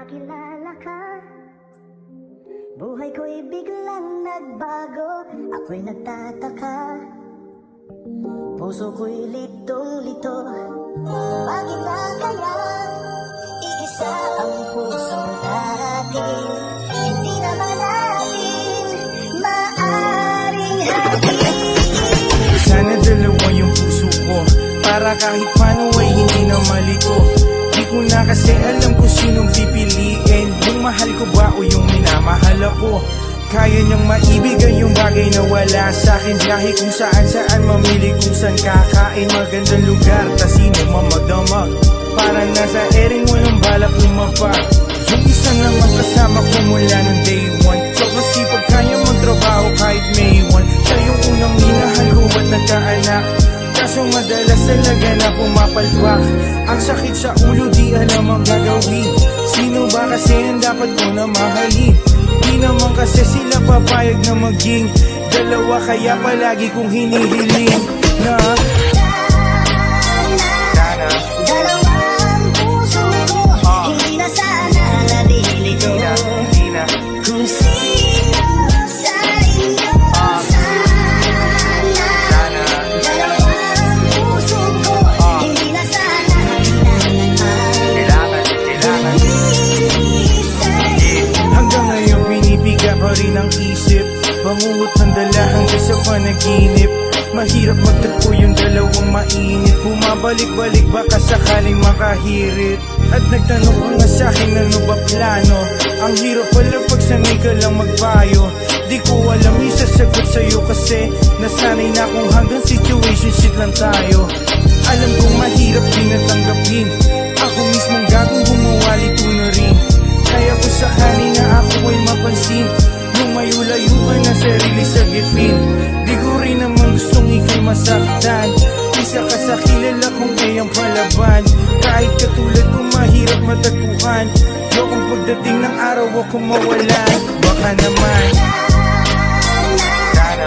nakakilala ka. Buhay ko'y biglang nagbago, ako'y nagtataka. Puso ko'y litong-lito, bakit na kaya iisa ang puso natin? Hindi naman natin maaring hatiin. Sana dalawa yung puso ko, para kahit paano ay hindi na maliko. Di ko na kasi alam kung sinong pipiliin, yung mahal ko ba o yung minamahal ako. Kaya niyang maibigay yung bagay na wala sa'kin, biyahe kung saan mamili kung saan kakain. Magandang lugar, tasino mamadama, parang nasa ering walang balak lumapa. Yung isa naman kasama ko mula ng day one, so masipag kaya mong trabaho kahit may one. Siya yung unang minahal ko at nagkaanak, kaso madalas talaga na pumapalpak. Ang sakit sa ulo, di alam ang gagawin. Sino ba kasi ang dapat ko na mahalin? Di naman kasi sila papayag na maging dalawa, kaya palagi kong hinihiling na dalawang puso ko, hindi na sana nalilito. Kung sino sa inyo sana, dalawang puso ko, hindi na sana kailangan. hanggang ngayon pinipiga pa rin ang isip, bangungot ng dala hanggang sa panaginip. Mahirap magtagpo yung dalawang mainit, bumabalik-balik baka sakaling makahirit. At nagtanong ko nga sa'kin ano ba plano, ang hirap pala pag sanay ka lang magpayo. Di ko alam isasagot sa'yo kasi nasanay na kung hanggang situationship lang tayo. Alam kong mahirap din natanggapin, ako mismong gagong gumawa nito na rin. Kaya kung sakali na ako ay mapansin, lumayo-layo ka na sarili sa gipin. Di ko rin naman gustong ikay masaktan, isa ka sa kilala kong kayang palaban. Kahit katulad kong mahirap matagpuan, yokong pagdating ng araw ako mawalan. Baka naman sana